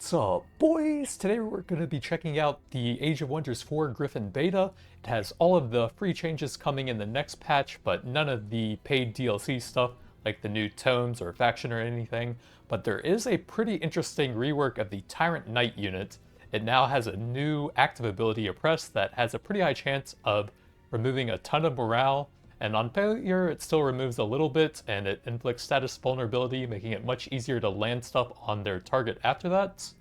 What's up, boys? Today we're going to be checking out the Age of Wonders 4 Griffin Beta. It has all of the free changes coming in the next patch, but none of the paid DLC stuff, like the new tomes or faction or anything. But there is a pretty interesting rework of the Tyrant Knight unit. It now has a new active ability, Oppress, that has a pretty high chance of removing a ton of morale, and on failure it still removes a little bit, and it inflicts status vulnerability, making it much easier to land stuff on their target after that.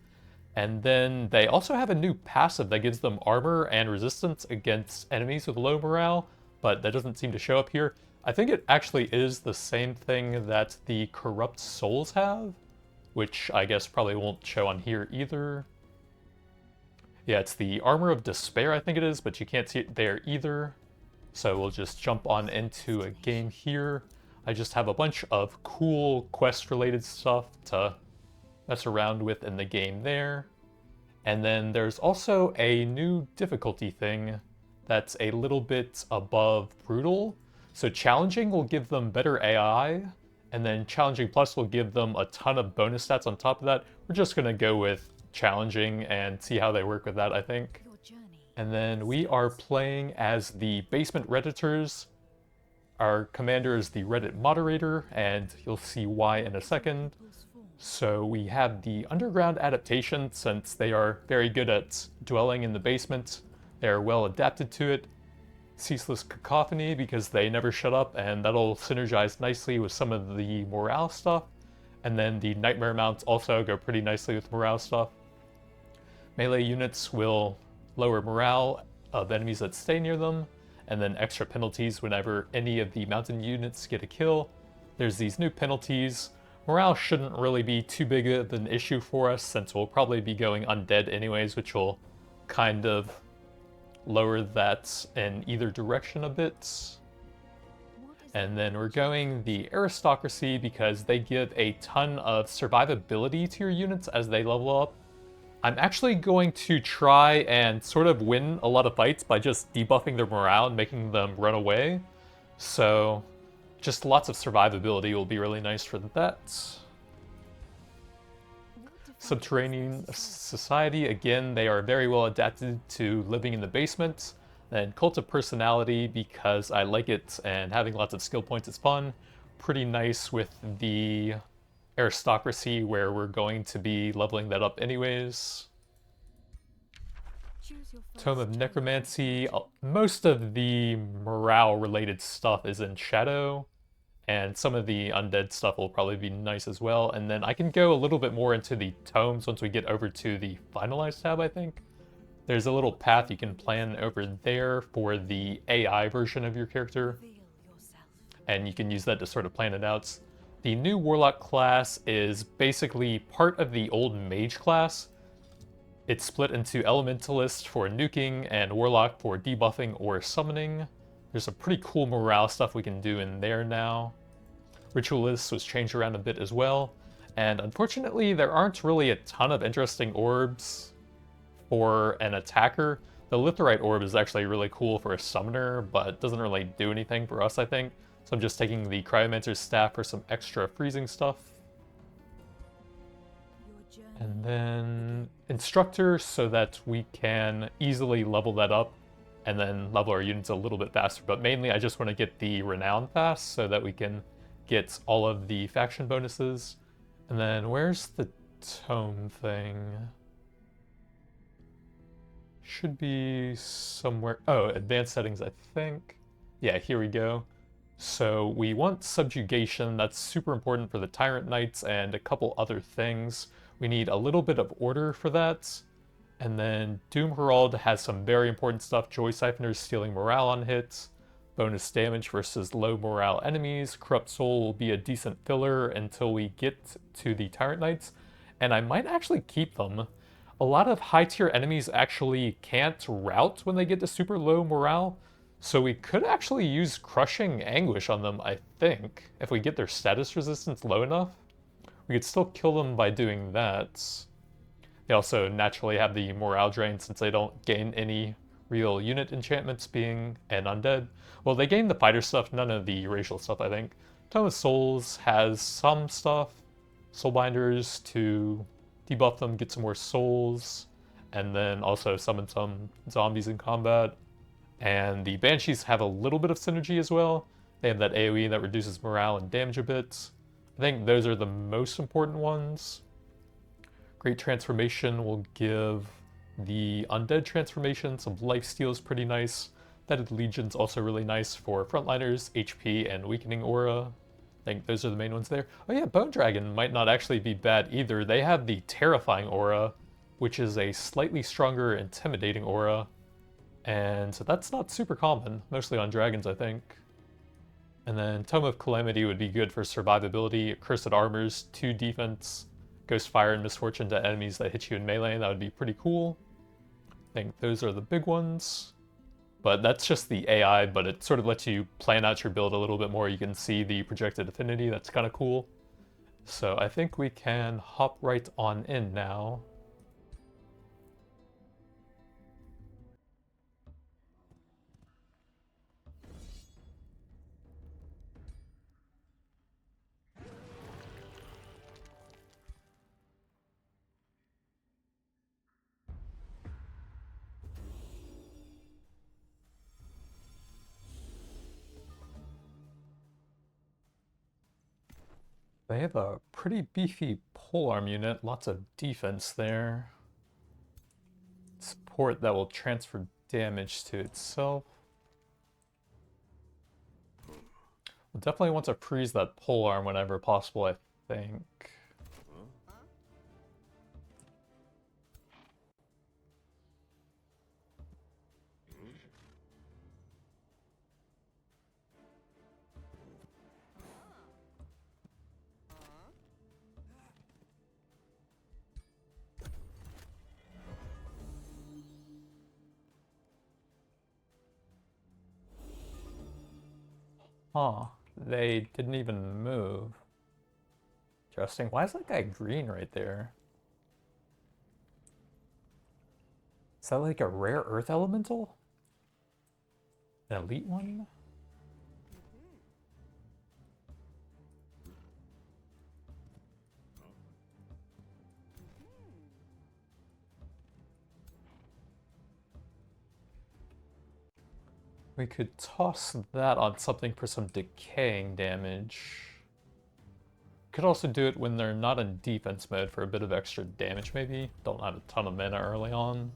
And then they also have a new passive that gives them armor and resistance against enemies with low morale, but that doesn't seem to show up here. I think it actually is the same thing that the Corrupt Souls have, which I guess probably won't show on here either. Yeah, it's the Armor of Despair, I think it is, but you can't see it there either. So we'll just jump on into a game here. I just have a bunch of cool quest-related stuff to mess around with in the game there. And then there's also a new difficulty thing that's a little bit above brutal. So challenging will give them better AI, and then challenging plus will give them a ton of bonus stats on top of that. We're just gonna go with challenging and see how they work with that, I think. And then we are playing as the basement Redditors. Our commander is the Reddit moderator, and you'll see why in a second. So we have the underground adaptation, since they are very good at dwelling in the basement. They are well adapted to it. Ceaseless cacophony, because they never shut up, and that'll synergize nicely with some of the morale stuff. And then the nightmare mounts also go pretty nicely with morale stuff. Melee units will lower morale of enemies that stay near them, and then extra penalties whenever any of the mountain units get a kill. There's these new penalties. Morale shouldn't really be too big of an issue for us, since we'll probably be going undead anyways, which will kind of lower that in either direction a bit. And then we're going the aristocracy because they give a ton of survivability to your units as they level up. I'm actually going to try and sort of win a lot of fights by just debuffing their morale and making them run away. So just lots of survivability will be really nice for that. Subterranean Society, again, they are very well adapted to living in the basement. Then Cult of Personality, because I like it and having lots of skill points is fun. Pretty nice with the aristocracy, where we're going to be leveling that up anyways. Tome of Necromancy, most of the morale related stuff is in Shadow, and some of the undead stuff will probably be nice as well. And then I can go a little bit more into the tomes once we get over to the Finalized tab, I think. There's a little path you can plan over there for the AI version of your character, and you can use that to sort of plan it out. The new Warlock class is basically part of the old Mage class. It's split into Elementalist for nuking and Warlock for debuffing or summoning. There's some pretty cool morale stuff we can do in there now. Ritualist was changed around a bit as well. And unfortunately, there aren't really a ton of interesting orbs for an attacker. The Litherite orb is actually really cool for a summoner, but doesn't really do anything for us, I think. So I'm just taking the Cryomancer's Staff for some extra freezing stuff. And then Instructor, so that we can easily level that up and then level our units a little bit faster. But mainly I just want to get the Renown fast so that we can get all of the faction bonuses. And then where's the tome thing? Should be somewhere. Oh, advanced settings, I think. Yeah, here we go. So we want subjugation. That's super important for the Tyrant Knights and a couple other things. We need a little bit of order for that. And then Doom Herald has some very important stuff. Joy Siphoners stealing morale on hits. Bonus damage versus low morale enemies. Corrupt Soul will be a decent filler until we get to the Tyrant Knights. And I might actually keep them. A lot of high tier enemies actually can't rout when they get to super low morale. So we could actually use Crushing Anguish on them, I think. If we get their status resistance low enough, we could still kill them by doing that. They also naturally have the morale drain since they don't gain any real unit enchantments being an undead. Well, they gain the fighter stuff, none of the racial stuff, I think. Tome of Souls has some stuff. Soulbinders to debuff them, get some more souls, and then also summon some zombies in combat. And the Banshees have a little bit of synergy as well. They have that AoE that reduces morale and damage a bit. I think those are the most important ones. Great Transformation will give the Undead Transformation some lifesteal is pretty nice. Deaded Legion's also really nice for frontliners, HP, and Weakening Aura. I think those are the main ones there. Oh yeah, Bone Dragon might not actually be bad either. They have the Terrifying Aura, which is a slightly stronger Intimidating Aura. And so that's not super common, mostly on dragons, I think. And then Tome of Calamity would be good for survivability. Cursed Armors, 2 defense, Ghost Fire and Misfortune to enemies that hit you in melee. That would be pretty cool. I think those are the big ones. But that's just the AI, but it sort of lets you plan out your build a little bit more. You can see the projected affinity, that's kind of cool. So I think we can hop right on in now. They have a pretty beefy polearm unit, lots of defense there. Support that will transfer damage to itself. We'll definitely want to freeze that polearm whenever possible, I think. Huh, they didn't even move. Interesting. Why is that guy green right there? Is that like a rare earth elemental? An elite one? We could toss that on something for some decaying damage. Could also do it when they're not in defense mode for a bit of extra damage maybe. Don't have a ton of mana early on.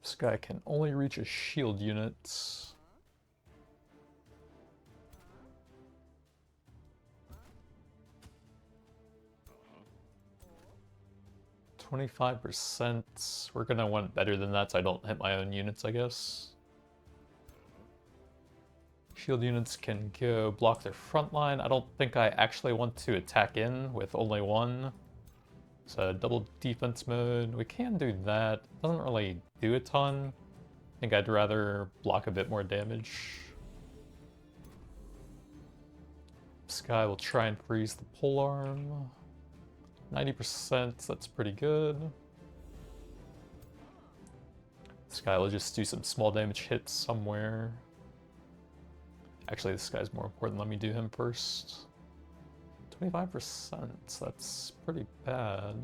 This guy can only reach a shield unit. 25%. We're gonna want better than that so I don't hit my own units, I guess. Shield units can go block their front line. I don't think I actually want to attack in with only one. So double defense mode, we can do that. Doesn't really do a ton. I think I'd rather block a bit more damage. This guy will try and freeze the polearm. 90%, that's pretty good. This guy will just do some small damage hits somewhere. Actually, this guy's more important. Let me do him first. 25%, that's pretty bad.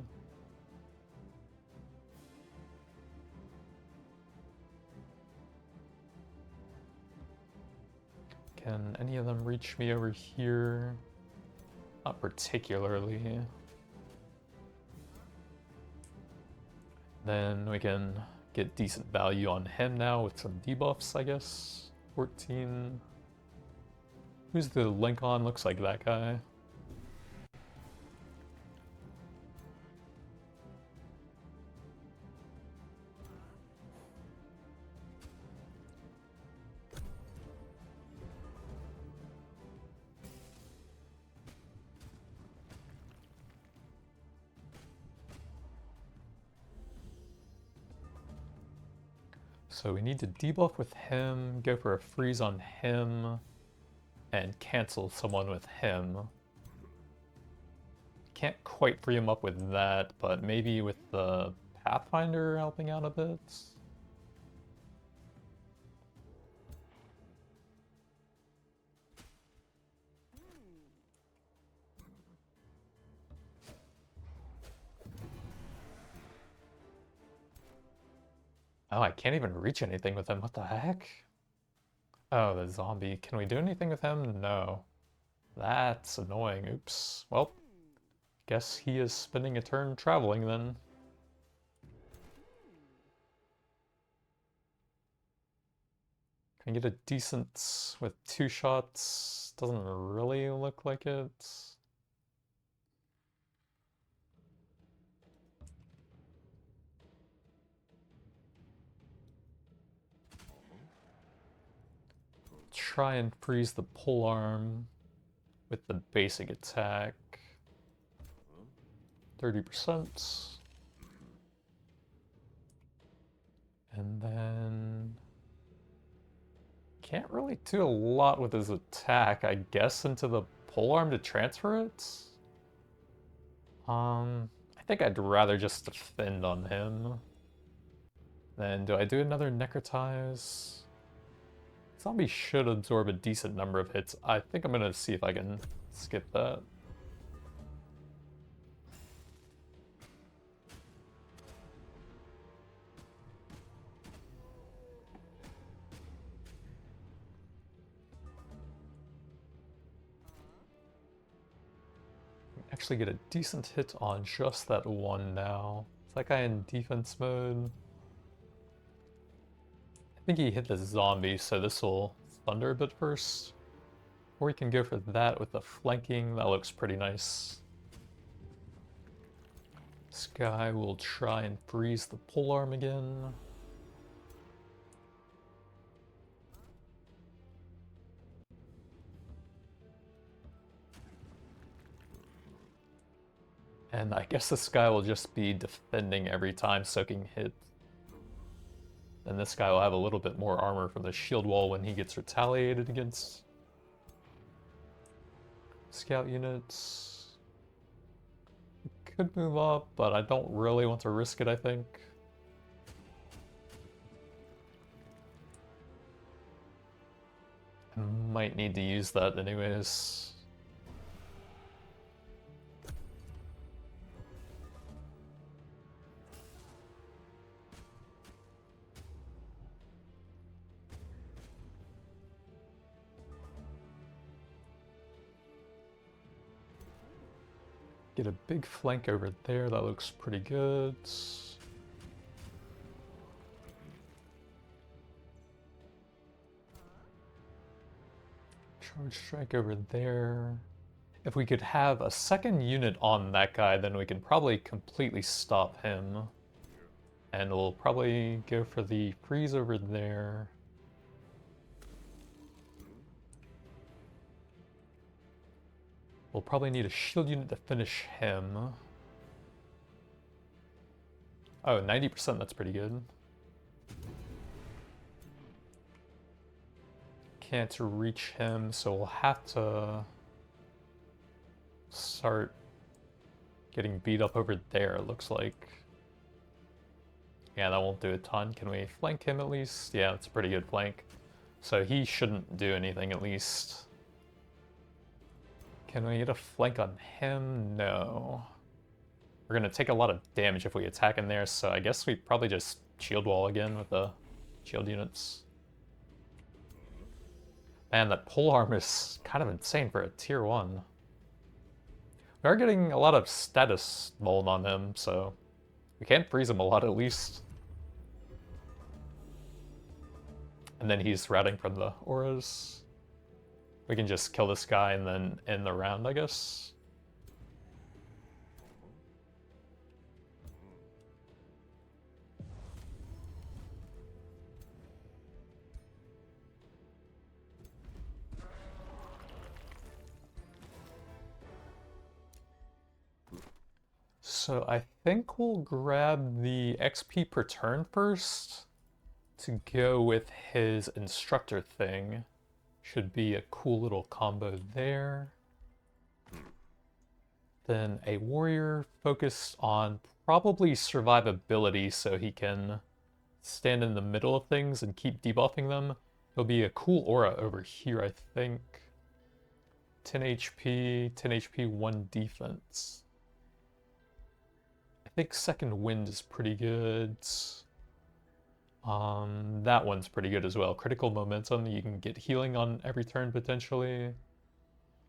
Can any of them reach me over here? Not particularly. Then we can get decent value on him now with some debuffs, I guess. 14. Who's the link on? Looks like that guy. So we need to debuff with him, go for a freeze on him, and cancel someone with him. Can't quite free him up with that, but maybe with the Pathfinder helping out a bit. Oh, I can't even reach anything with him. What the heck? Oh, the zombie. Can we do anything with him? No. That's annoying. Oops. Well, guess he is spending a turn traveling then. Can I get a decent with 2 shots? Doesn't really look like it. Try and freeze the polearm with the basic attack. 30%. And then can't really do a lot with his attack, I guess, into the polearm to transfer it. I think I'd rather just defend on him. Then do I do another necrotize? Zombie should absorb a decent number of hits. I think I'm gonna see if I can skip that. Actually get a decent hit on just that one now. Is that guy in defense mode? I think he hit the zombie, so this will thunder a bit first. Or we can go for that with the flanking. That looks pretty nice. This guy will try and freeze the polearm again. And I guess this guy will just be defending every time soaking hit. And this guy will have a little bit more armor from the shield wall when he gets retaliated against. Scout units. Could move up, but I don't really want to risk it, I think. I might need to use that anyways. Get a big flank over there, that looks pretty good. Charge strike over there. If we could have a second unit on that guy, then we can probably completely stop him. And we'll probably go for the freeze over there. We'll probably need a shield unit to finish him. Oh, 90%, that's pretty good. Can't reach him, so we'll have to start getting beat up over there, it looks like. Yeah, that won't do a ton. Can we flank him at least? Yeah, that's a pretty good flank. So he shouldn't do anything at least. Can we get a flank on him? No. We're gonna take a lot of damage if we attack in there, so I guess we probably just shield wall again with the shield units. Man, that polearm is kind of insane for a tier 1. We are getting a lot of status mold on him, so we can freeze him a lot at least. And then he's routing from the auras. We can just kill this guy and then end the round, I guess. So I think we'll grab the XP per turn first to go with his instructor thing. Should be a cool little combo there. Then a warrior focused on probably survivability so he can stand in the middle of things and keep debuffing them. There'll be a cool aura over here, I think. 10 HP, 10 HP, 1 defense. I think second wind is pretty good. That one's pretty good as well. Critical momentum, you can get healing on every turn potentially.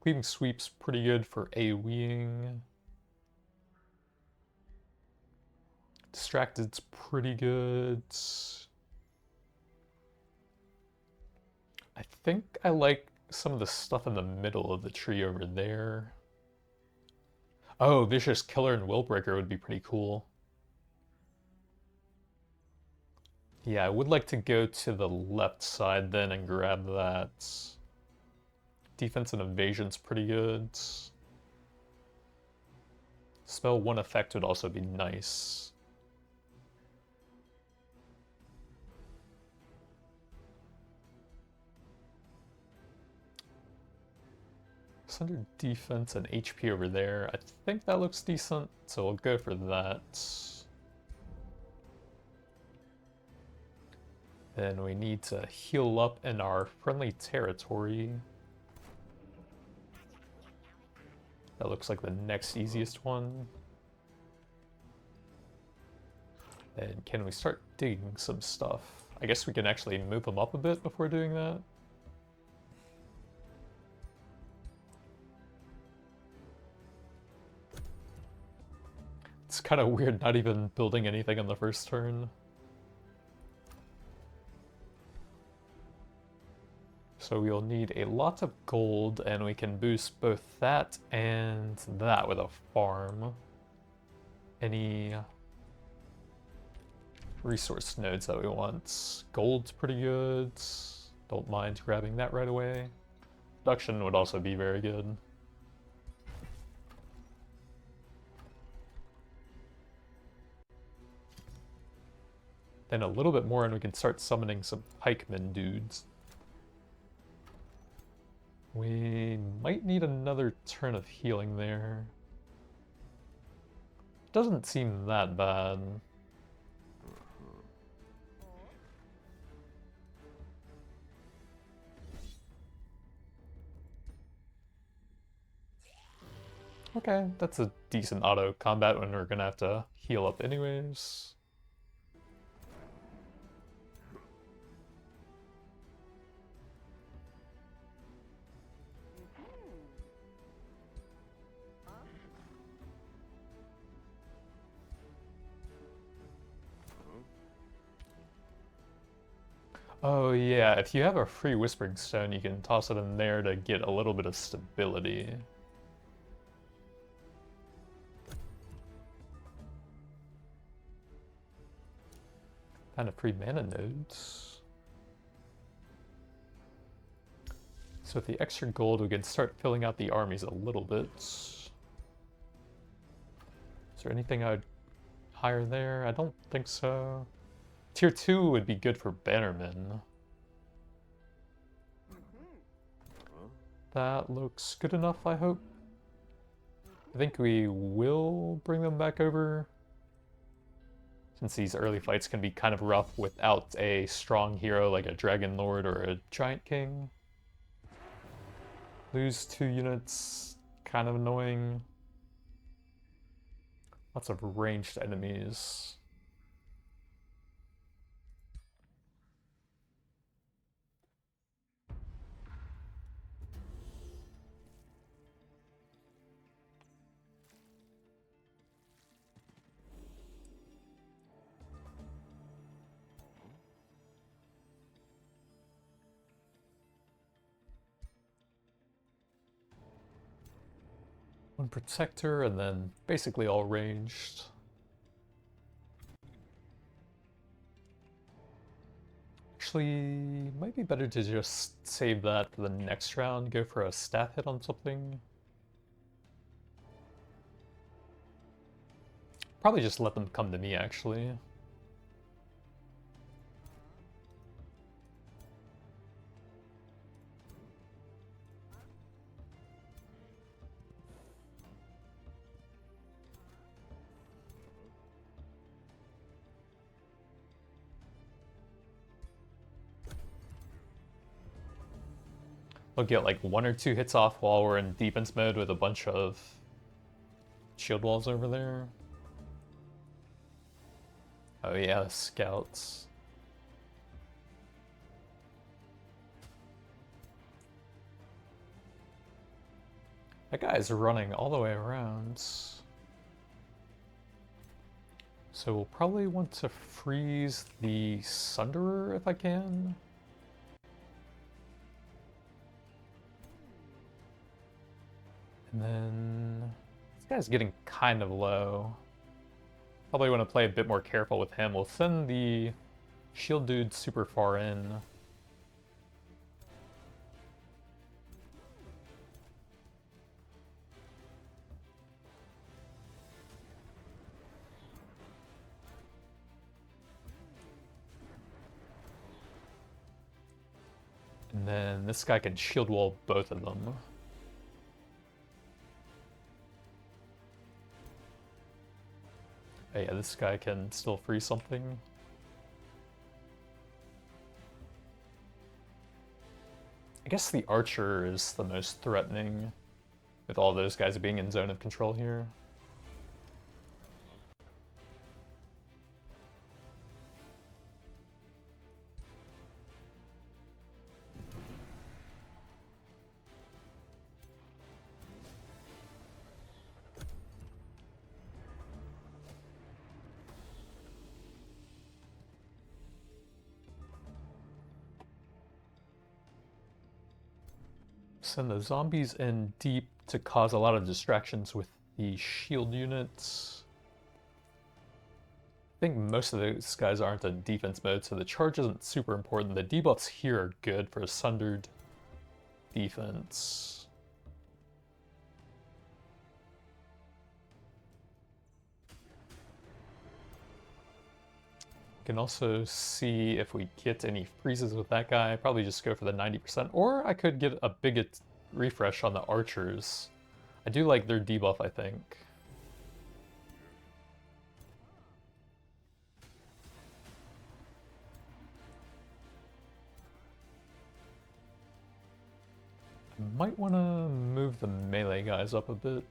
Cleaving sweep's pretty good for AoEing. Distracted's pretty good. I think I like some of the stuff in the middle of the tree over there. Oh, Vicious Killer and Willbreaker would be pretty cool. Yeah, I would like to go to the left side then and grab that. Defense and Evasion's pretty good. Spell 1 effect would also be nice. Under defense and HP over there. I think that looks decent, so we'll go for that. Then we need to heal up in our friendly territory. That looks like the next easiest one. Then can we start digging some stuff? I guess we can actually move them up a bit before doing that. It's kind of weird not even building anything on the first turn. So we'll need a lot of gold, and we can boost both that and that with a farm. Any resource nodes that we want? Gold's pretty good. Don't mind grabbing that right away. Production would also be very good. Then a little bit more and we can start summoning some pikemen dudes. We might need another turn of healing there. Doesn't seem that bad. Okay, that's a decent auto combat when we're gonna have to heal up anyways. Oh yeah, if you have a free Whispering Stone, you can toss it in there to get a little bit of stability. Kind of free mana nodes. So with the extra gold, we can start filling out the armies a little bit. Is there anything I'd hire there? I don't think so. Tier 2 would be good for bannermen. That looks good enough, I hope. I think we will bring them back over, since these early fights can be kind of rough without a strong hero like a Dragon Lord or a Giant King. Lose 2 units, kind of annoying. Lots of ranged enemies. One protector, and then basically all ranged. Actually, might be better to just save that for the next round, go for a staff hit on something. Probably just let them come to me, actually. We'll get like 1 or 2 hits off while we're in defense mode with a bunch of shield walls over there. Oh yeah, scouts. That guy's running all the way around. So we'll probably want to freeze the Sunderer if I can. And then this guy's getting kind of low. Probably want to play a bit more careful with him. We'll send the shield dude super far in. And then this guy can shield wall both of them. Oh yeah, this guy can still free something. I guess the archer is the most threatening, with all those guys being in zone of control here. Send the zombies in deep to cause a lot of distractions with the shield units. I think most of those guys aren't in defense mode, so the charge isn't super important. The debuffs here are good for a sundered defense. Can also see if we get any freezes with that guy. Probably just go for the 90%, or I could get a big refresh on the archers. I do like their debuff, I think. I might want to move the melee guys up a bit.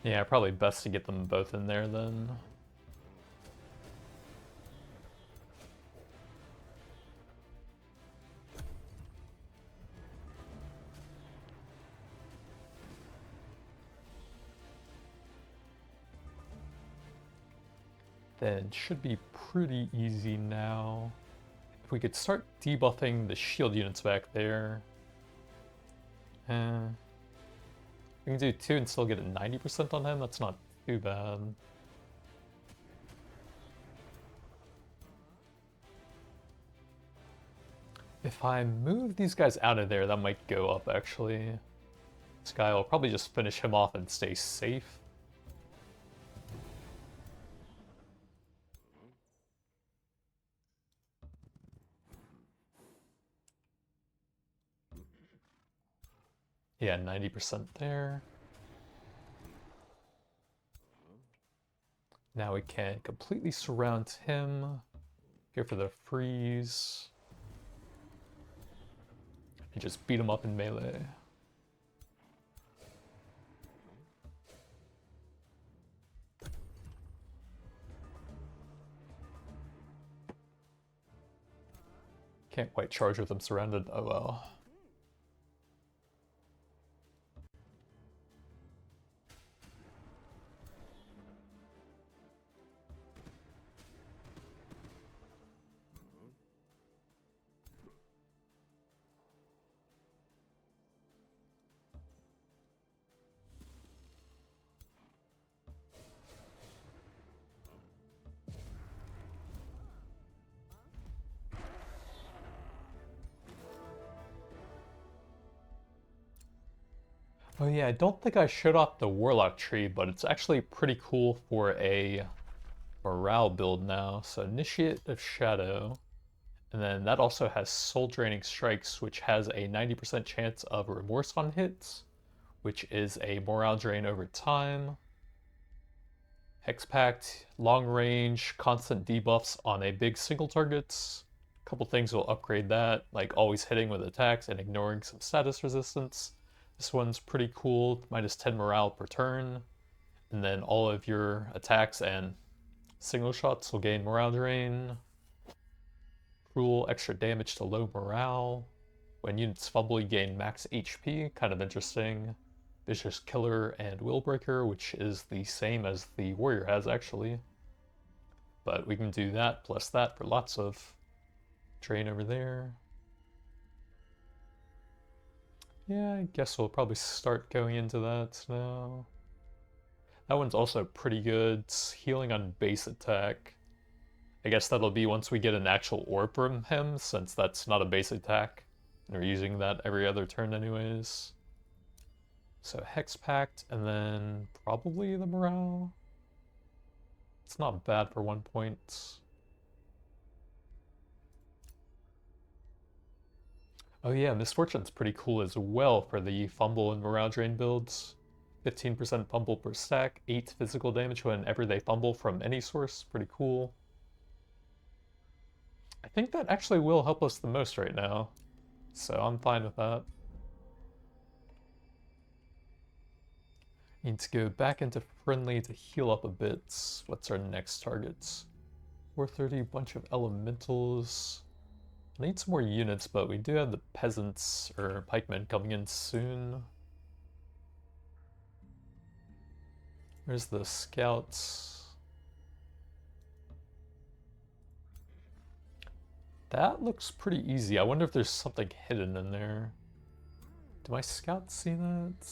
Yeah, probably best to get them both in there then. Then should be pretty easy now. If we could start debuffing the shield units back there. We can do 2 and still get a 90% on him, that's not too bad. If I move these guys out of there, that might go up actually. This guy will probably just finish him off and stay safe. Yeah, 90% there. Now we can completely surround him. Go for the freeze. And just beat him up in melee. Can't quite charge with him surrounded. Oh well. Oh yeah, I don't think I showed off the Warlock tree, but it's actually pretty cool for a morale build now. So Initiate of Shadow, and then that also has Soul Draining Strikes, which has a 90% chance of Remorse on hits, which is a morale drain over time. Hex Pact, long range, constant debuffs on a big single target. A couple things will upgrade that, like always hitting with attacks and ignoring some status resistance. This one's pretty cool, minus 10 morale per turn. And then all of your attacks and single shots will gain morale drain. Cruel, extra damage to low morale. When units fumble, you gain max HP, kind of interesting. Vicious Killer and Willbreaker, which is the same as the Warrior has actually. But we can do that plus that for lots of drain over there. Yeah, I guess we'll probably start going into that now. That one's also pretty good. It's healing on base attack. I guess that'll be once we get an actual orb from him, since that's not a base attack. And we're using that every other turn anyways. So Hex Pact, and then probably the morale. It's not bad for 1 point. Oh yeah, Misfortune's pretty cool as well for the fumble and morale drain builds. 15% fumble per stack, 8 physical damage whenever they fumble from any source. Pretty cool. I think that actually will help us the most right now. So I'm fine with that. Need to go back into friendly to heal up a bit. What's our next target? 430, bunch of elementals. Need some more units, but we do have the peasants or pikemen coming in soon. Where's the scouts? That looks pretty easy. I wonder if there's something hidden in there. Do my scouts see that?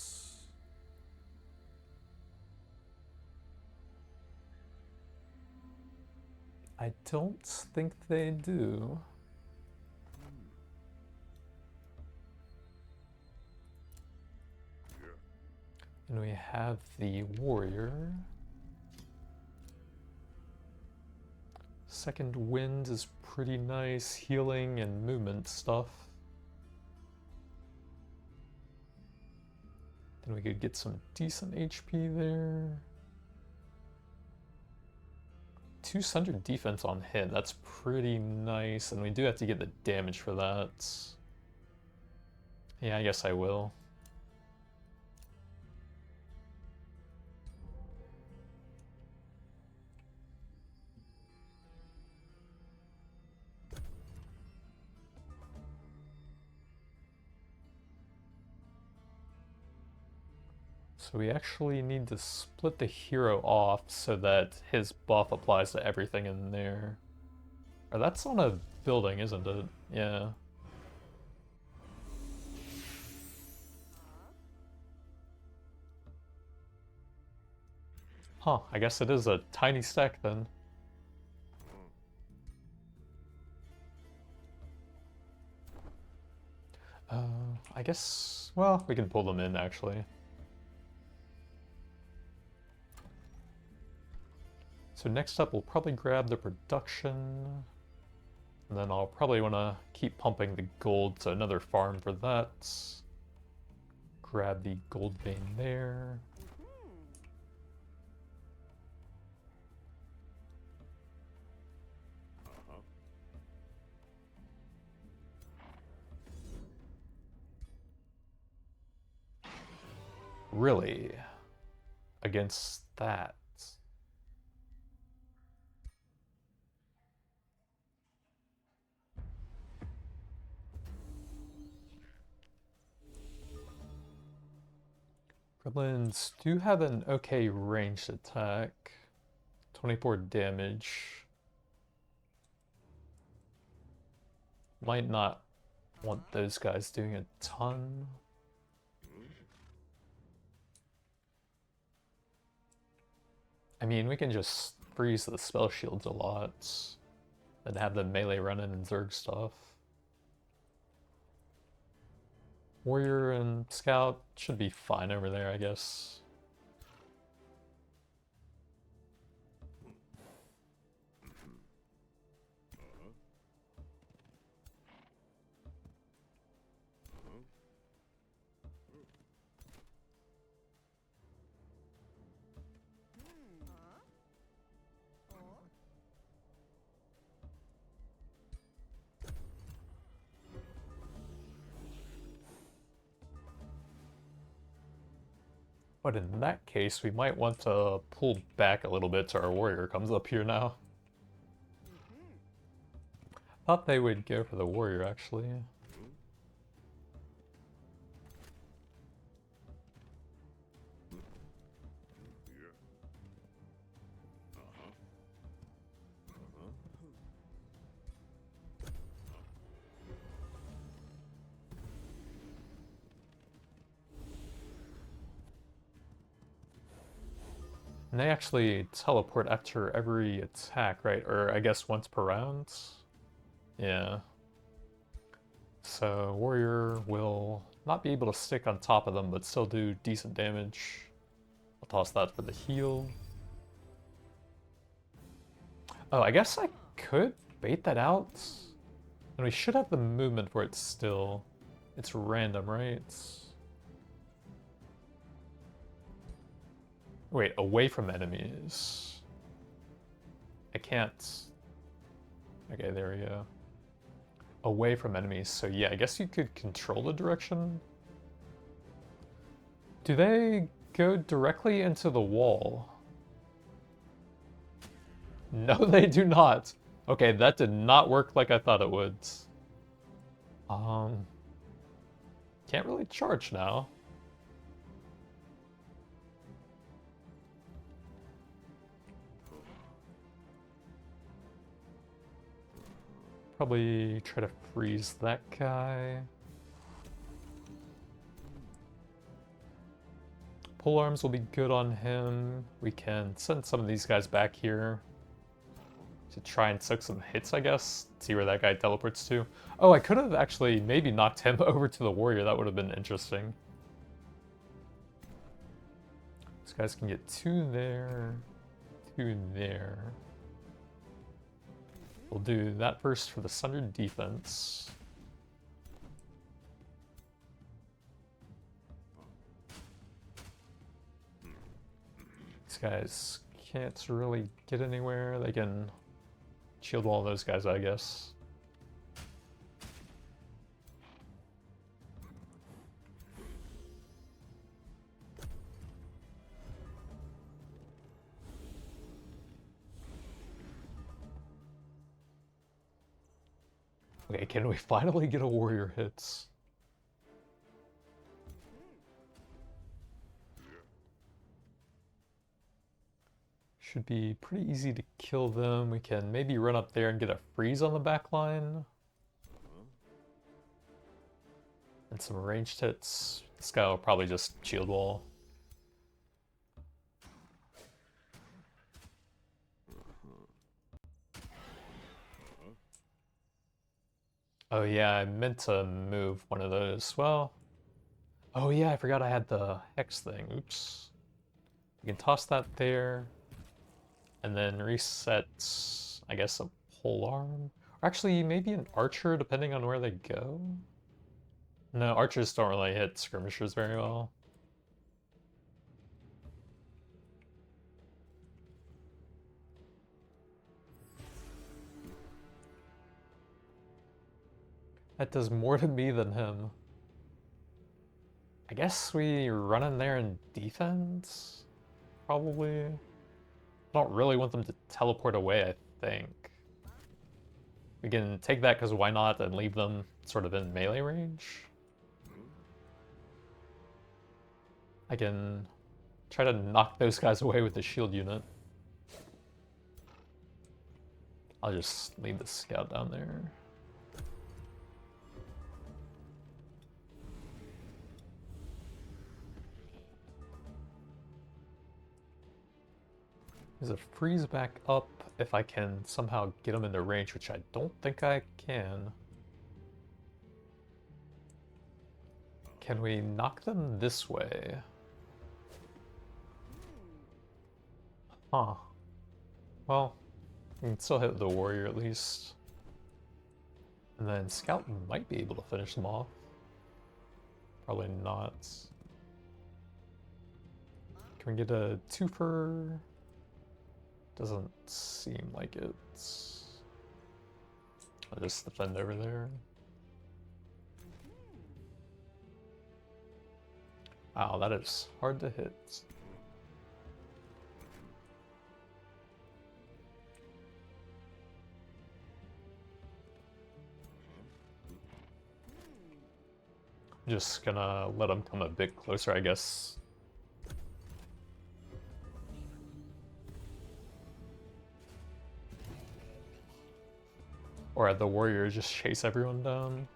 I don't think they do. And we have the warrior. Second wind is pretty nice, healing and movement stuff. Then we could get some decent HP there. 200 defense on hit, that's pretty nice, and we do have to get the damage for that. Yeah, I guess I will. So we actually need to split the hero off so that his buff applies to everything in there. Or that's on a building, isn't it? Yeah. Huh, I guess it is a tiny stack then. I guess, well, we can pull them in actually. So next up, we'll probably grab the production. And then I'll probably want to keep pumping the gold, so another farm for that. Grab the gold vein there. Really? Against that? Gremlins do have an okay ranged attack. 24 damage. Might not want those guys doing a ton. I mean, we can just freeze the spell shields a lot and have them melee running and Zerg stuff. Warrior and Scout should be fine over there, I guess. But in that case, we might want to pull back a little bit so our warrior comes up here now. Thought they would go for the warrior, actually. And they actually teleport after every attack, right? Or I guess once per round? Yeah. So warrior will not be able to stick on top of them, but still do decent damage. I'll toss that for the heal. Oh, I guess I could bait that out. And we should have the movement for it still. It's random, right? Wait, away from enemies. I can't... Okay, there we go. Away from enemies, so yeah, I guess you could control the direction. Do they go directly into the wall? No, they do not. Okay, that did not work like I thought it would. Can't really charge now. Probably try to freeze that guy. Pole arms will be good on him. We can send some of these guys back here to try and soak some hits, I guess. See where that guy teleports to. Oh, I could have actually maybe knocked him over to the warrior. That would have been interesting. These guys can get 2 there, 2 there. We'll do that first for the Sundered defense. These guys can't really get anywhere. They can shield wall those guys, I guess. Okay, can we finally get a warrior hits? Should be pretty easy to kill them. We can maybe run up there and get a freeze on the back line. And some ranged hits. This guy will probably just shield wall. Oh yeah, I meant to move one of those. Well, oh yeah, I forgot I had the hex thing. Oops. We can toss that there. And then reset, I guess, a pole arm. Or actually, maybe an archer, depending on where they go. No, archers don't really hit skirmishers very well. That does more to me than him. I guess we run in there and defense? Probably. I don't really want them to teleport away, I think. We can take that because why not and leave them sort of in melee range. I can try to knock those guys away with the shield unit. I'll just leave the scout down there. There's a freeze back up if I can somehow get them into range, which I don't think I can. Can we knock them this way? Huh. Well, we can still hit the warrior at least. And then Scout might be able to finish them off. Probably not. Can we get a twofer? Doesn't seem like it. I'll just defend over there. Wow, that is hard to hit. Just gonna let him come a bit closer, I guess. Or the warrior just chase everyone down.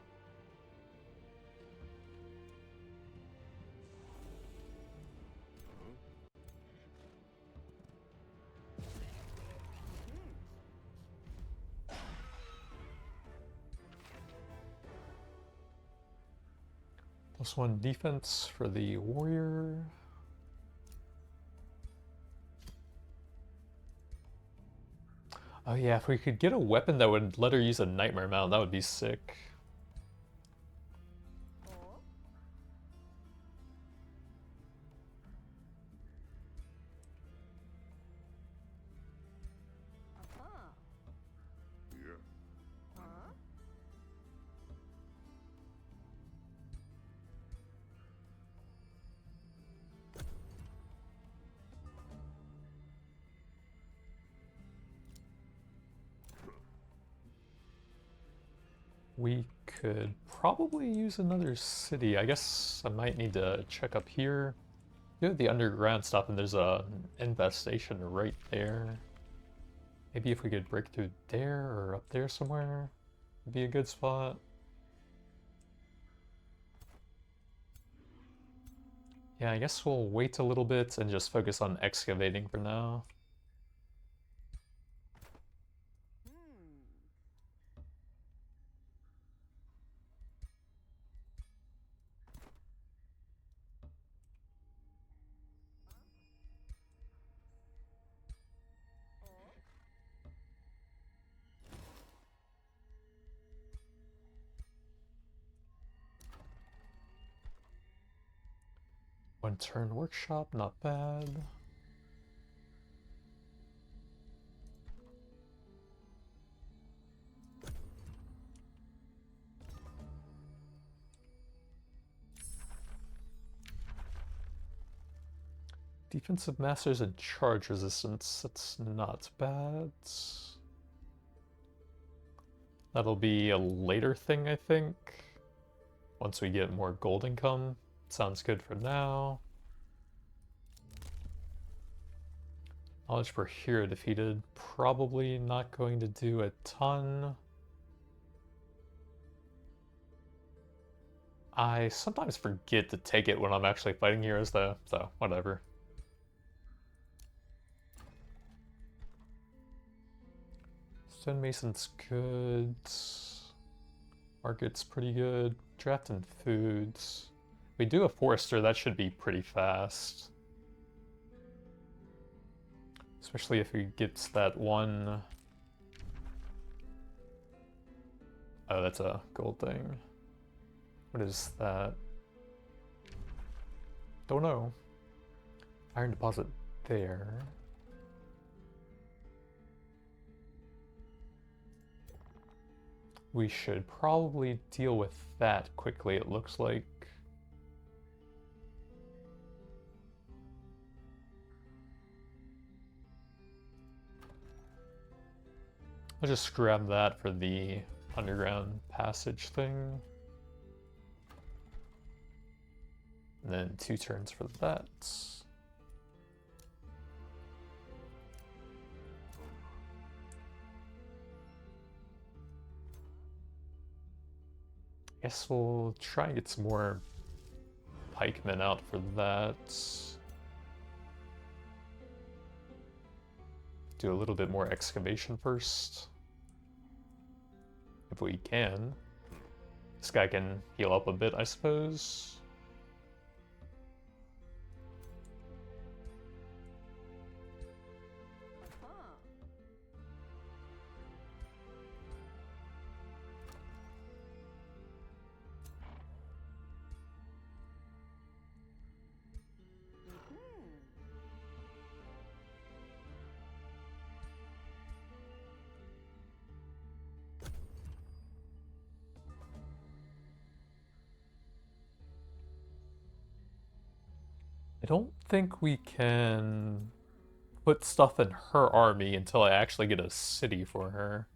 +1 defense for the warrior. Oh yeah, if we could get a weapon that would let her use a nightmare mount, that would be sick. We could probably use another city. I guess I might need to check up here. You have the underground stuff, and there's a infestation right there. Maybe if we could break through there or up there somewhere, would be a good spot. Yeah, I guess we'll wait a little bit and just focus on excavating for now. One turn workshop, not bad. Defensive masters and charge resistance, that's not bad. That'll be a later thing, I think. Once we get more gold income. Sounds good for now. Knowledge per hero defeated, probably not going to do a ton. I sometimes forget to take it when I'm actually fighting heroes though, so whatever. Stonemason's good. Market's pretty good. Draft and foods. We do a forester, that should be pretty fast. Especially if he gets that one. Oh, that's a gold thing. What is that? Don't know. Iron deposit there. We should probably deal with that quickly, it looks like. I'll just grab that for the underground passage thing. And then 2 turns for that. Guess we'll try and get some more pikemen out for that. Do a little bit more excavation first. If we can. This guy can heal up a bit, I suppose. I don't think we can put stuff in her army until I actually get a city for her.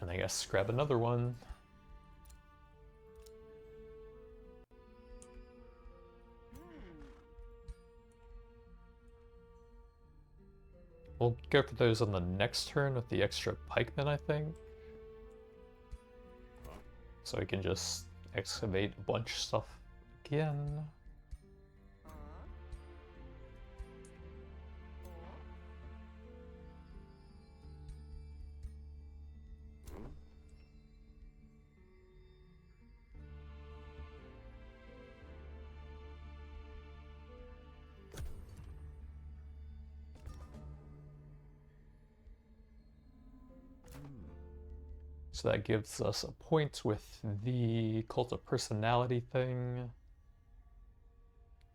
And I guess grab another one. We'll go for those on the next turn with the extra pikemen, I think. So we can just excavate a bunch of stuff again. So that gives us a point with the Cult of Personality thing.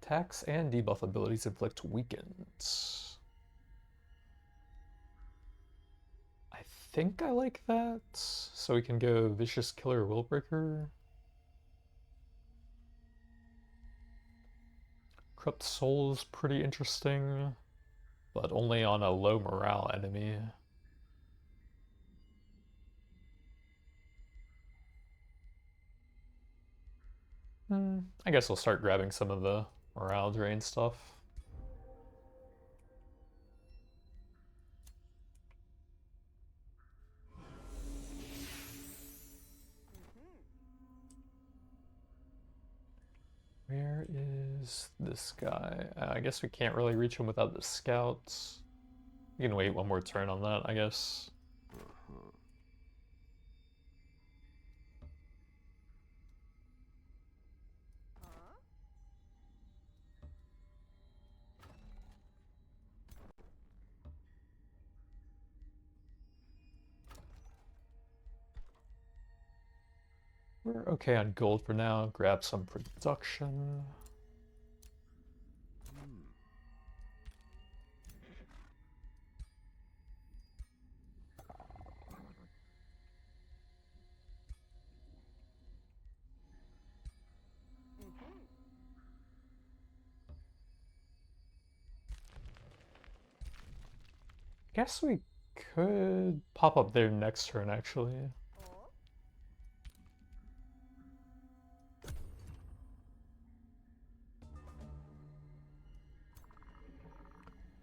Attacks and debuff abilities inflict weakens. I think I like that. So we can go Vicious Killer Willbreaker. Corrupt Soul is pretty interesting, but only on a low morale enemy. I guess we'll start grabbing some of the morale drain stuff. Where is this guy? I guess we can't really reach him without the scouts. We can wait one more turn on that, I guess. We're okay on gold for now. Grab some production. Guess we could pop up there next turn, actually.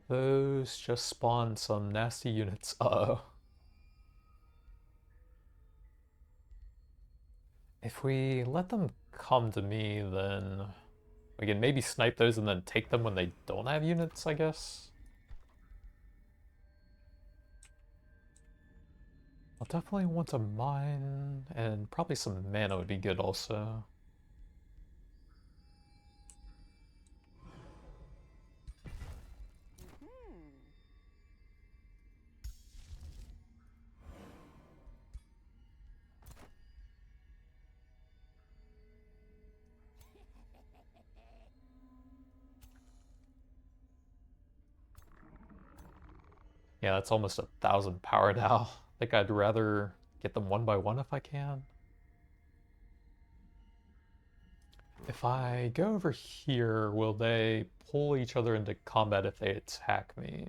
Those just spawned some nasty units. Uh-oh. If we let them come to me, then we can maybe snipe those and then take them when they don't have units, I guess. I'll definitely want a mine, and probably some mana would be good also. Yeah, that's almost 1,000 power now. I think I'd rather get them one by one if I can. If I go over here, will they pull each other into combat if they attack me?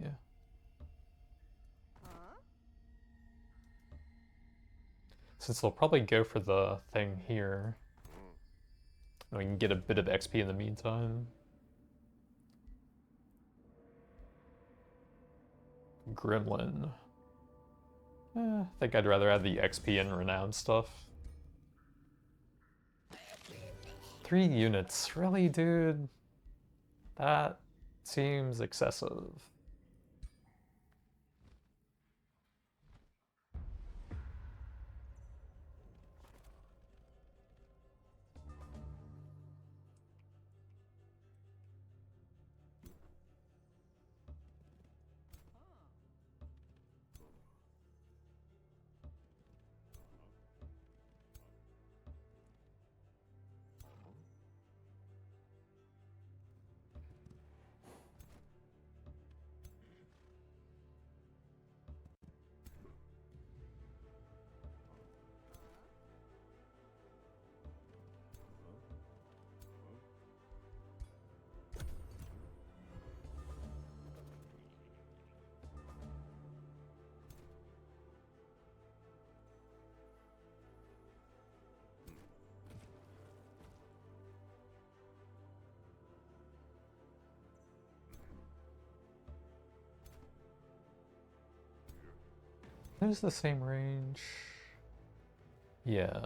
Since they'll probably go for the thing here. And we can get a bit of XP in the meantime. Gremlin. I think I'd rather have the XP and renown stuff. 3 units, really, dude? That seems excessive. Is the same range? Yeah.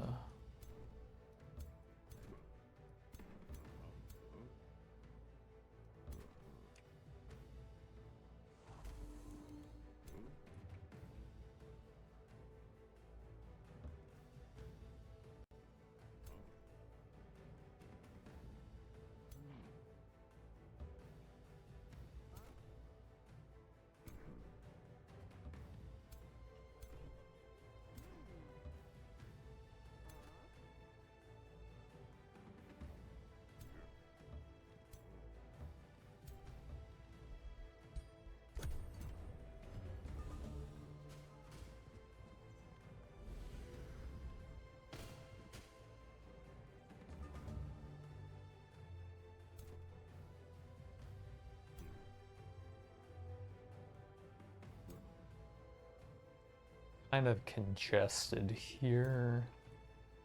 Kind of congested here.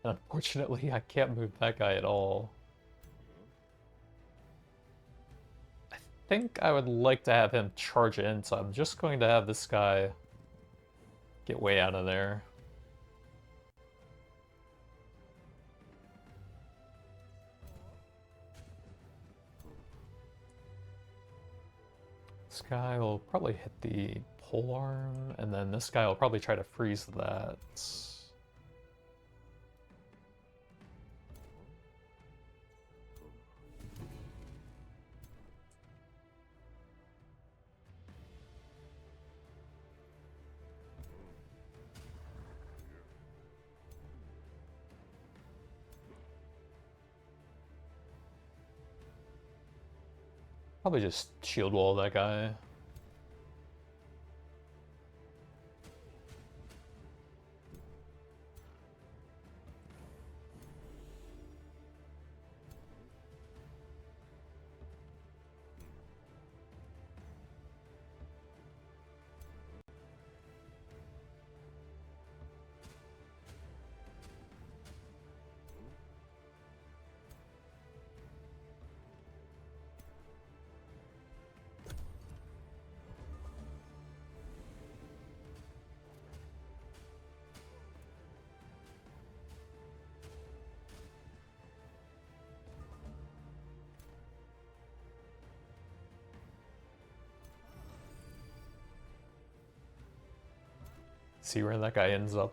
Unfortunately, I can't move that guy at all. I think I would like to have him charge in, so I'm just going to have this guy get way out of there. This guy will probably hit the pole arm, and then this guy will probably try to freeze that. Probably just shield wall that guy. See where that guy ends up.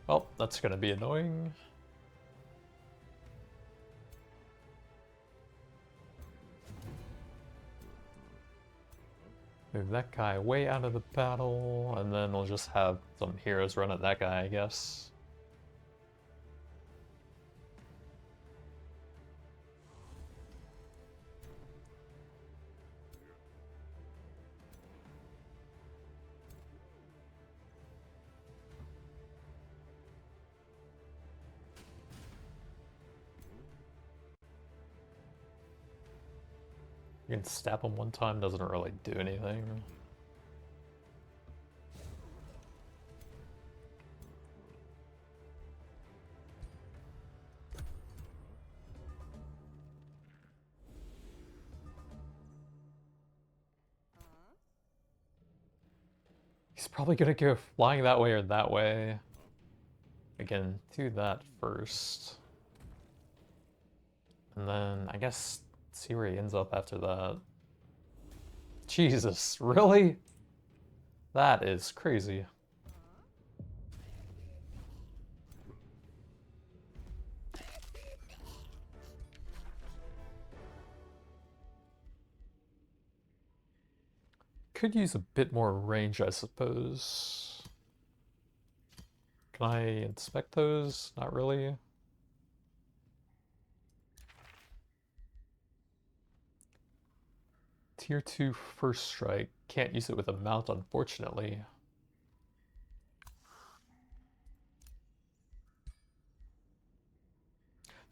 Well, that's gonna be annoying. Move that guy way out of the battle, and then we'll just have some heroes run at that guy, I guess. You can stab him one time, doesn't really do anything. He's probably gonna go flying that way or that way. Again, do that first. And then, I guess, see where he ends up after that. Jesus, really? That is crazy. Could use a bit more range, I suppose. Can I inspect those? Not really. Tier 2 first strike. Can't use it with a mount, unfortunately.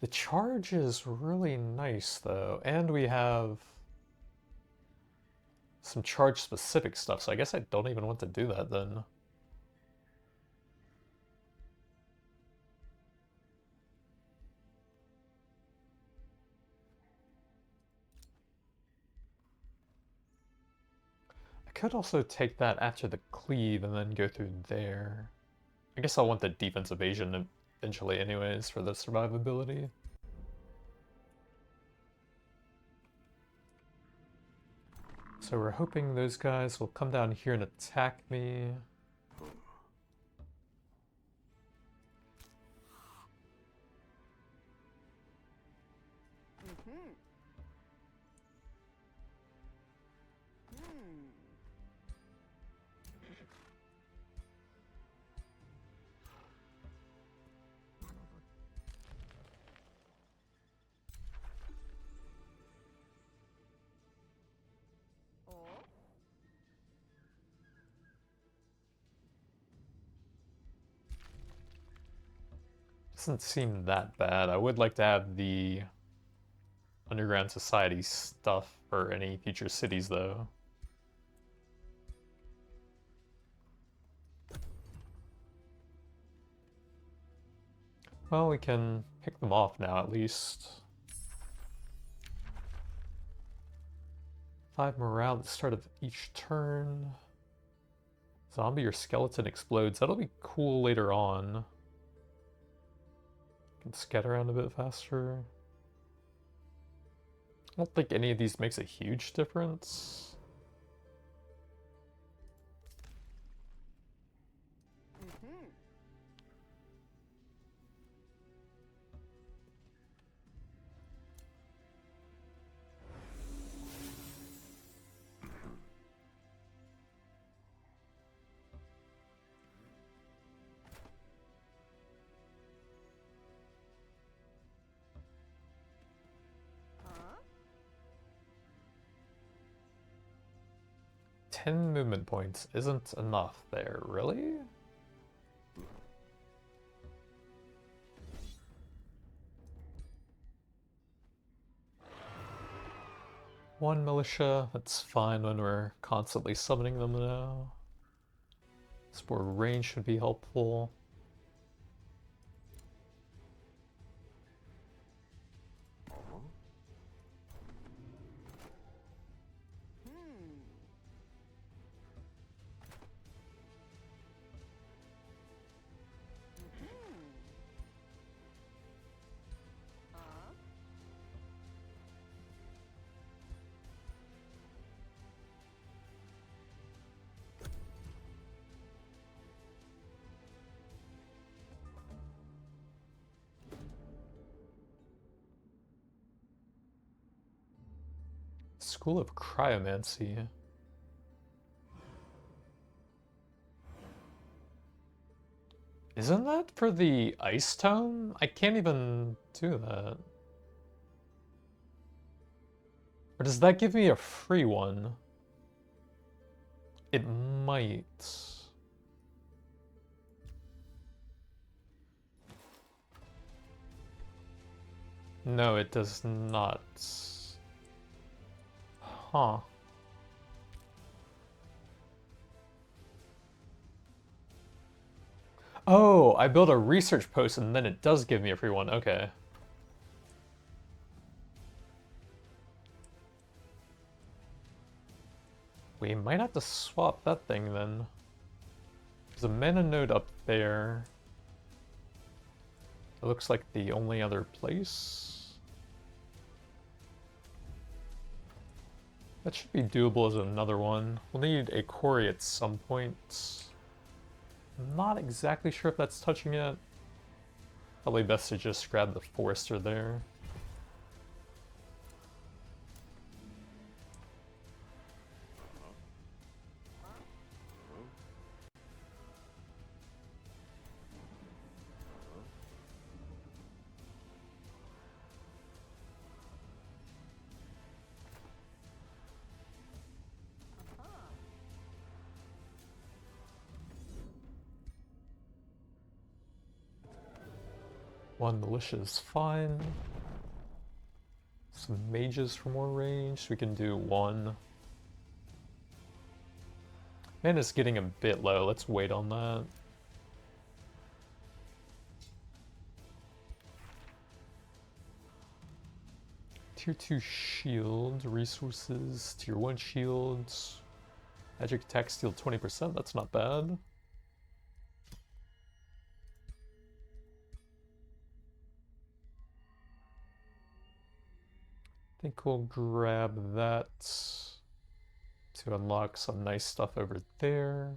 The charge is really nice, though, and we have some charge-specific stuff, so I guess I don't even want to do that, then. I could also take that after the cleave and then go through there. I guess I'll want the defense evasion eventually anyways for the survivability. So we're hoping those guys will come down here and attack me. Doesn't seem that bad. I would like to have the underground society stuff for any future cities though. Well, we can pick them off now at least. 5 morale at the start of each turn. Zombie or skeleton explodes. That'll be cool later on. Can scatter around a bit faster. I don't think any of these makes a huge difference. Ten movement points isn't enough there, really? One militia, that's fine when we're constantly summoning them now. This more range should be helpful. School of Cryomancy. Isn't that for the ice tome? I can't even do that. Or does that give me a free one? It might. No, it does not. Huh. Oh, I built a research post and then it does give me a free one. Okay. We might have to swap that thing then. There's a mana node up there. It looks like the only other place. That should be doable as another one. We'll need a quarry at some point. I'm not exactly sure if that's touching it. Probably best to just grab the forester there. One militia is fine. Some mages for more range. We can do one. Mana's getting a bit low. Let's wait on that. Tier 2 shield, resources, tier 1 shields. Magic attack steal 20%, that's not bad. I think we'll grab that to unlock some nice stuff over there.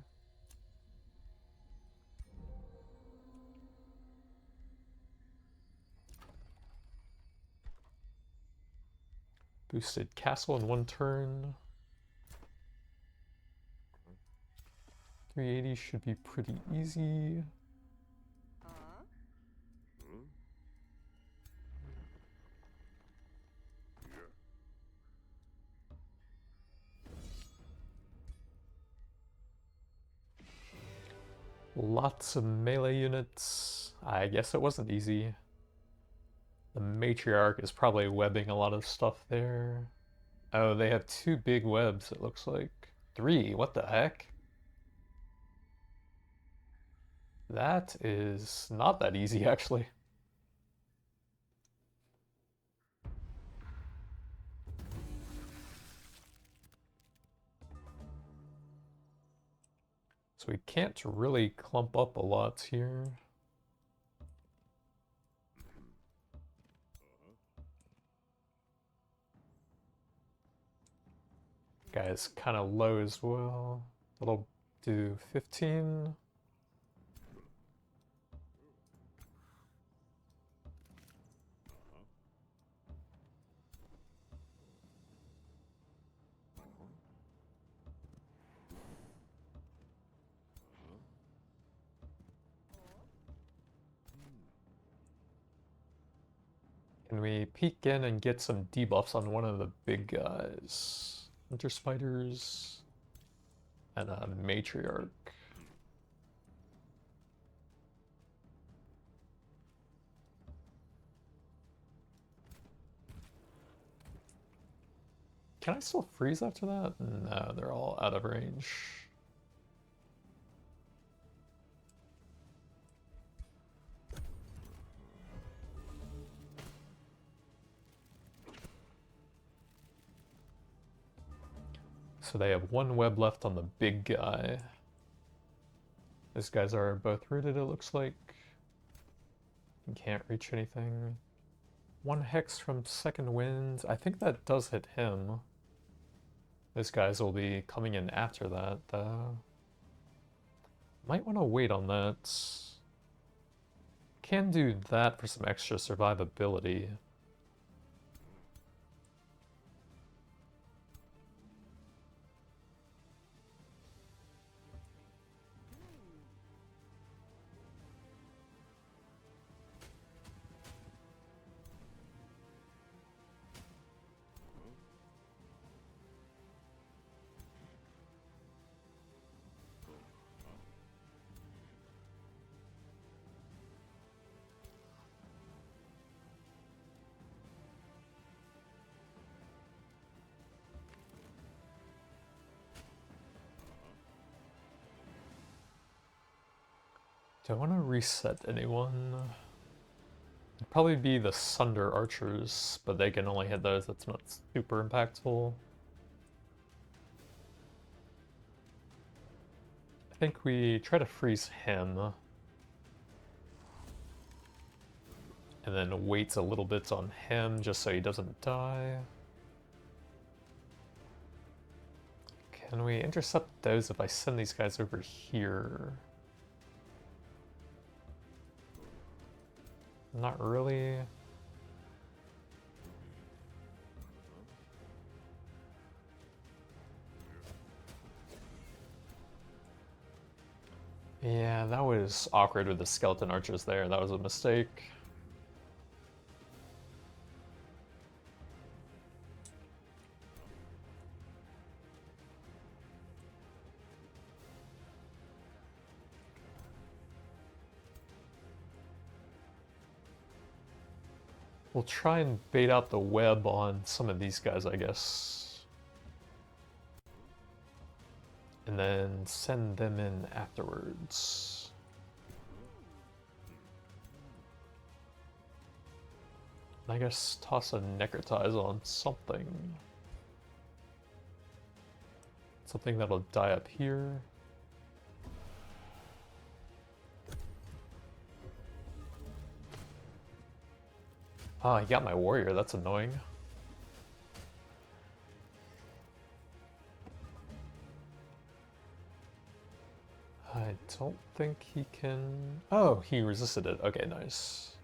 Boosted castle in 1 turn. 380 should be pretty easy. Lots of melee units. I guess it wasn't easy. The matriarch is probably webbing a lot of stuff there. Oh, they have 2 big webs, it looks like. 3, what the heck? That is not that easy, actually. So we can't really clump up a lot here. Guy's kind of low as well. That'll do 15. Can we peek in and get some debuffs on one of the big guys? Winter spiders and a matriarch. Can I still freeze after that? No, they're all out of range. So they have 1 web left on the big guy. These guys are both rooted, it looks like. You can't reach anything. 1 hex from second wind. I think that does hit him. These guys will be coming in after that, though. Might want to wait on that. Can do that for some extra survivability. Do I want to reset anyone? It'd probably be the Sunder Archers, but they can only hit those. That's not super impactful. I think we try to freeze him. And then waits a little bit on him just so he doesn't die. Can we intercept those if I send these guys over here? Not really. Yeah, that was awkward with the skeleton archers there. That was a mistake. We'll try and bait out the web on some of these guys, I guess. And then send them in afterwards. And I guess toss a necrotize on something. Something that'll die up here. Ah, I got my warrior, that's annoying. I don't think he can... Oh, he resisted it. Okay, nice.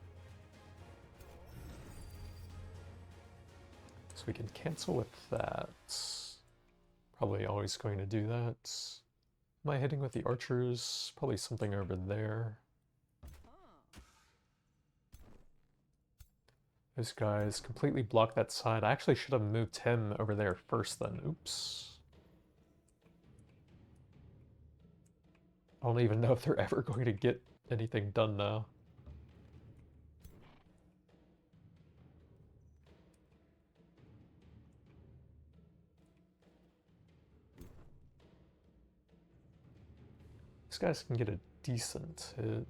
So we can cancel with that. Probably always going to do that. Am I hitting with the archers? Probably something over there. Those guys completely block that side. I actually should have moved him over there first then. Oops. I don't even know if they're ever going to get anything done now. These guys can get a decent hit.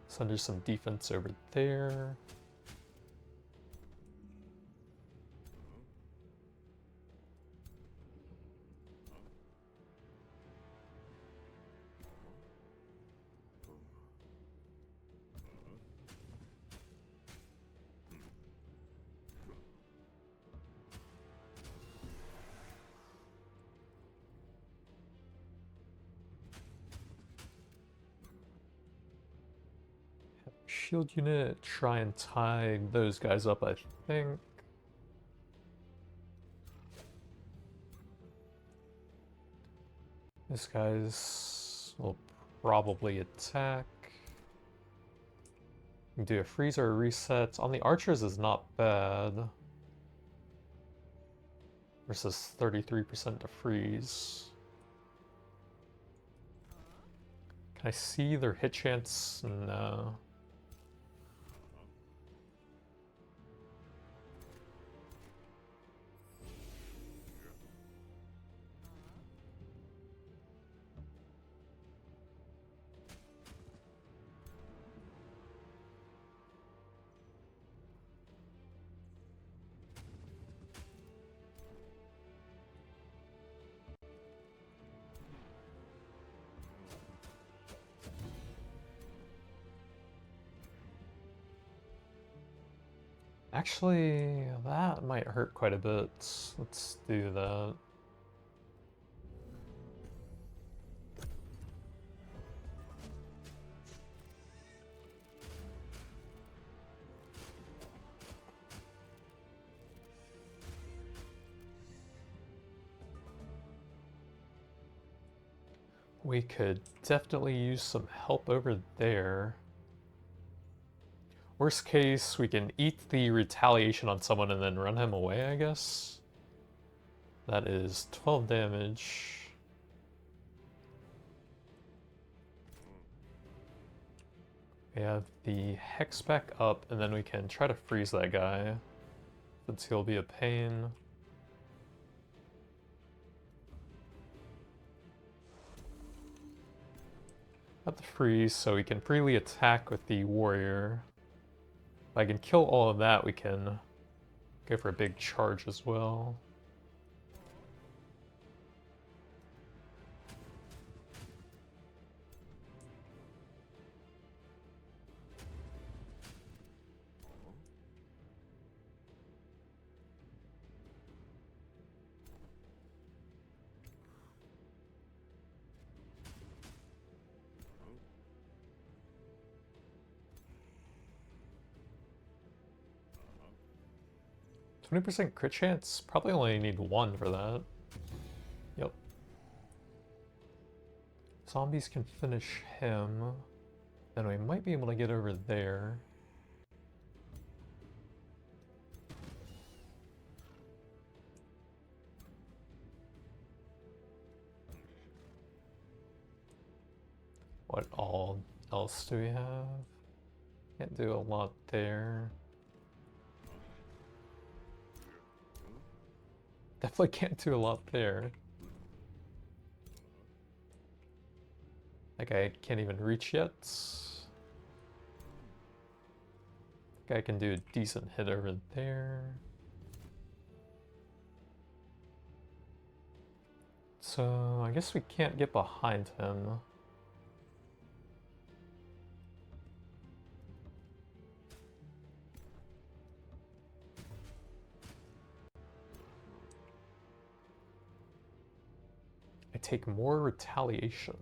So there's some defense over there. Shield unit, try and tie those guys up, I think. This guy's will probably attack. We can do a freeze or a reset. On the archers is not bad. Versus 33% to freeze. Can I see their hit chance? No. Actually, that might hurt quite a bit. Let's do that. We could definitely use some help over there. Worst case, we can eat the retaliation on someone and then run him away, I guess. That is 12 damage. We have the Hex back up, and then we can try to freeze that guy, since he'll be a pain. Got the freeze, so we can freely attack with the warrior. If I can kill all of that, we can go for a big charge as well. %20 crit chance? Probably only need one for that. Yep. Zombies can finish him. Then we might be able to get over there. What all else do we have? Can't do a lot there. Definitely can't do a lot there. That guy can't even reach yet. That guy can do a decent hit over there. So I guess we can't get behind him. I take more retaliation.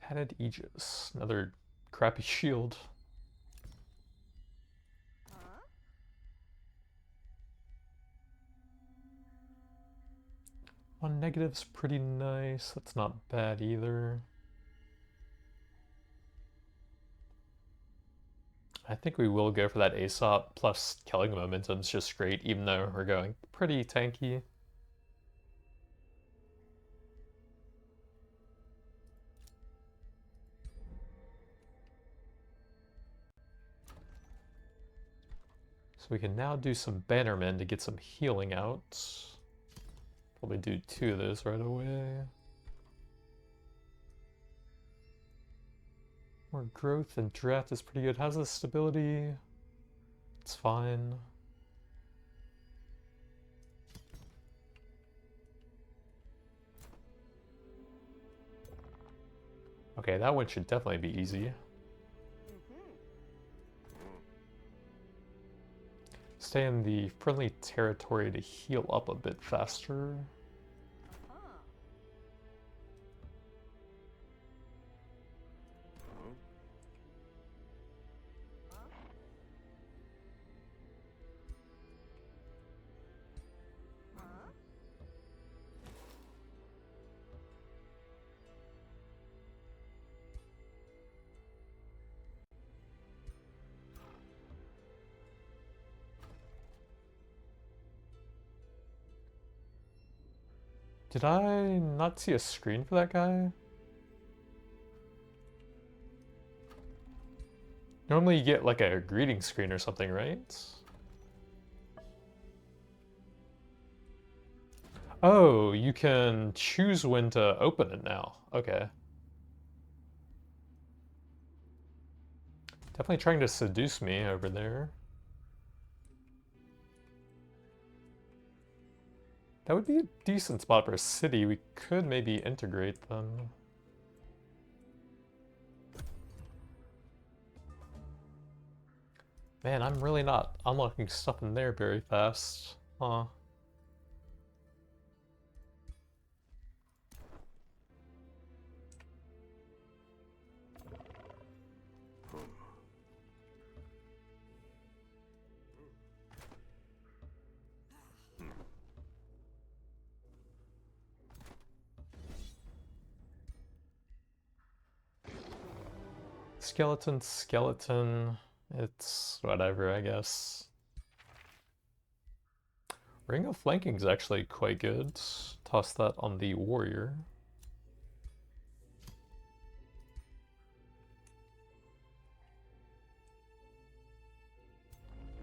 Padded Aegis, another crappy shield. One negative's pretty nice, that's not bad either. I think we will go for that Aesop, plus killing momentum's just great, even though we're going pretty tanky. So we can now do some Bannermen to get some healing out. Probably do 2 of those right away. More growth and draft is pretty good. How's the stability? It's fine. Okay, that one should definitely be easy. Stay in the friendly territory to heal up a bit faster. Did I not see a screen for that guy? Normally you get like a greeting screen or something, right? Oh, you can choose when to open it now. Okay. Definitely trying to seduce me over there. That would be a decent spot for a city. We could maybe integrate them. Man, I'm really not unlocking stuff in there very fast. Huh. Skeleton, skeleton. It's whatever, I guess. Ring of Flanking is actually quite good. Toss that on the warrior.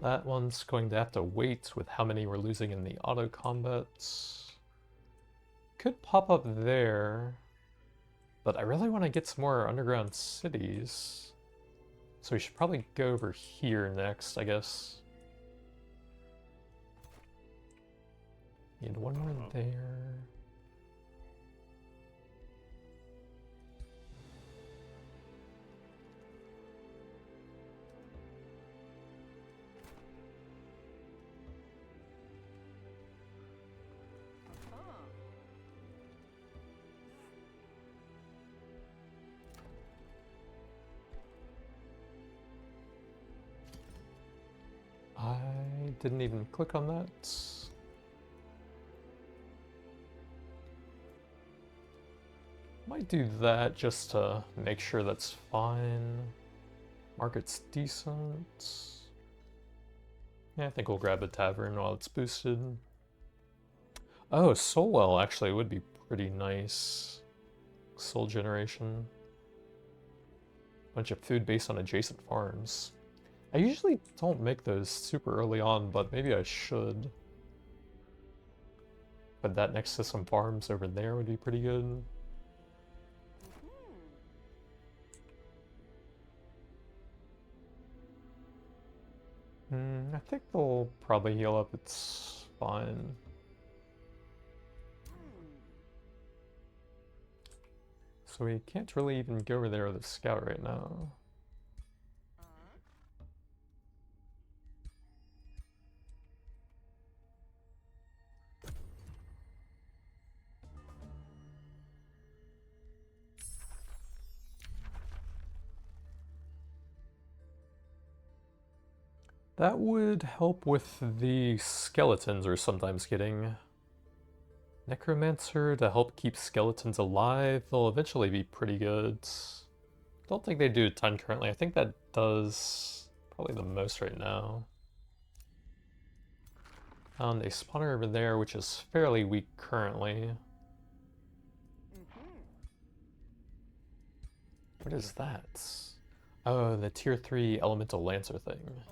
That one's going to have to wait with how many we're losing in the auto combats. Could pop up there, but I really want to get some more underground cities. So we should probably go over here next, I guess. Need one more there. I didn't even click on that. Might do that just to make sure that's fine. Market's decent. Yeah, I think we'll grab a tavern while it's boosted. Oh, soul well actually would be pretty nice. Soul generation. Bunch of food based on adjacent farms. I usually don't make those super early on, but maybe I should. But that next to some farms over there would be pretty good. I think they'll probably heal up, it's fine. So we can't really even go over there with a scout right now. That would help with the skeletons we're sometimes getting. Necromancer to help keep skeletons alive. They'll eventually be pretty good. Don't think they do a ton currently. I think that does probably the most right now. Found a spawner over there, which is fairly weak currently. What is that? Oh, the tier 3 elemental lancer thing.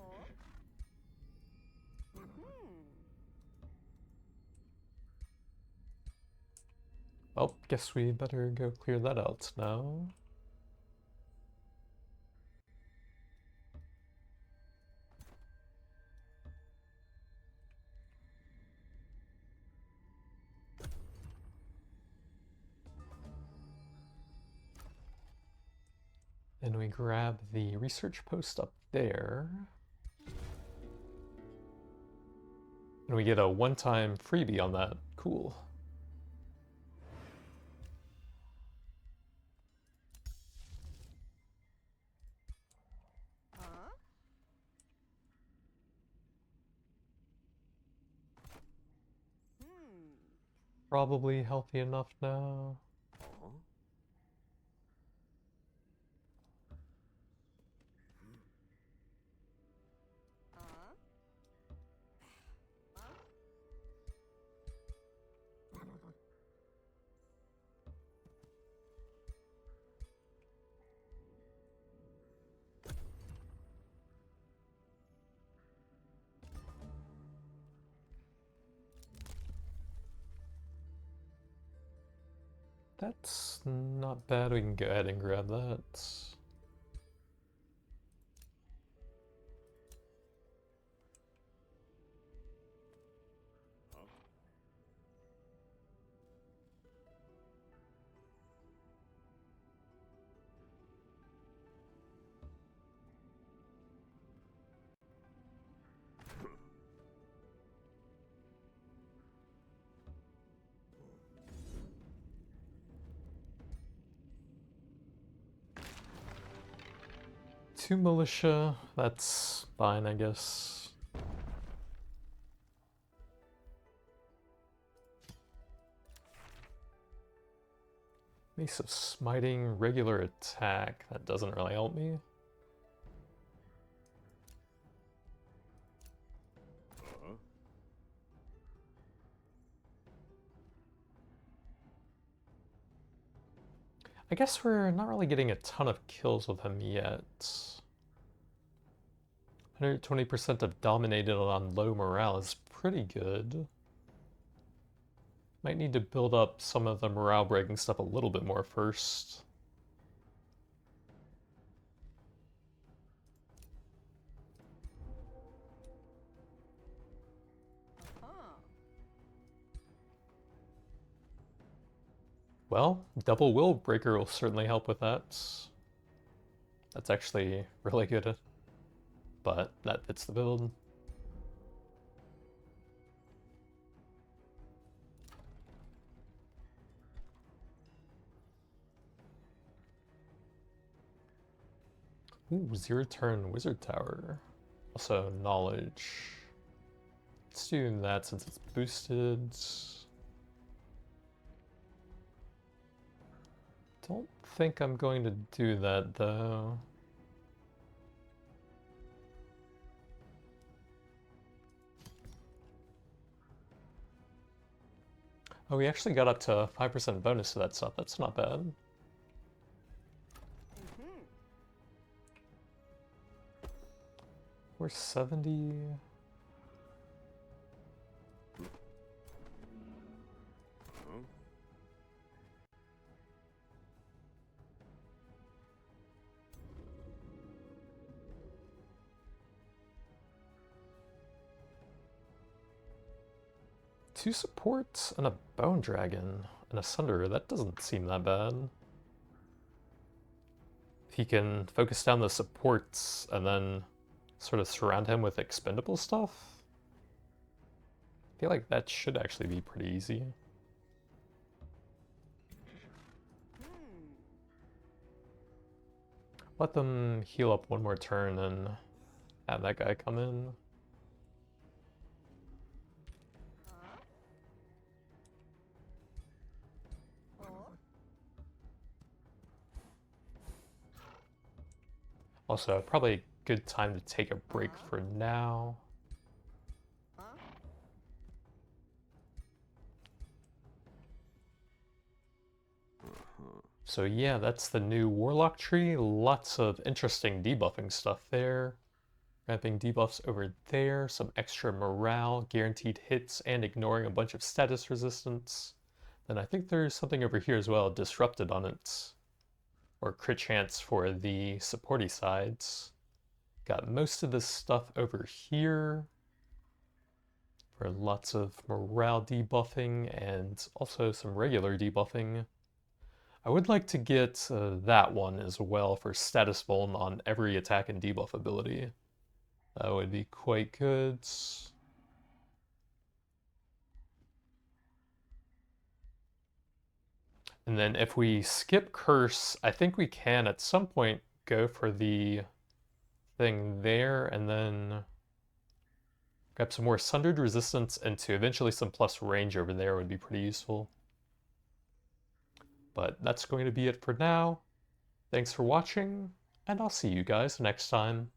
Well, guess we better go clear that out now. And we grab the research post up there. And we get a one-time freebie on that. Cool. Probably healthy enough now. That's not bad. We can go ahead and grab that. Two militia, that's fine, I guess. Mace of Smiting, regular attack, that doesn't really help me. I guess we're not really getting a ton of kills with him yet. 120% of dominated on low morale is pretty good. Might need to build up some of the morale breaking stuff a little bit more first. Well, double will breaker will certainly help with that. That's actually really good, but that fits the build. Ooh, 0-turn wizard tower. Also knowledge. Let's do that since it's boosted. Don't think I'm going to do that though. Oh, we actually got up to 5% bonus to that stuff. That's not bad. We're 70. Two supports and a bone dragon and a sunderer. That doesn't seem that bad. If he can focus down the supports and then sort of surround him with expendable stuff, I feel like that should actually be pretty easy. Let them heal up one more turn and have that guy come in. Also, probably a good time to take a break for now. So yeah, that's the new Warlock tree. Lots of interesting debuffing stuff there. Ramping debuffs over there, some extra morale, guaranteed hits, and ignoring a bunch of status resistance. Then I think there's something over here as well, disrupted on it. Or crit chance for the supporty sides. Got most of this stuff over here for lots of morale debuffing and also some regular debuffing. I would like to get that one as well for status vuln on every attack and debuff ability. That would be quite good. And then if we skip curse, I think we can at some point go for the thing there and then grab some more sundered resistance into eventually some plus range over there would be pretty useful. But that's going to be it for now. Thanks for watching, and I'll see you guys next time.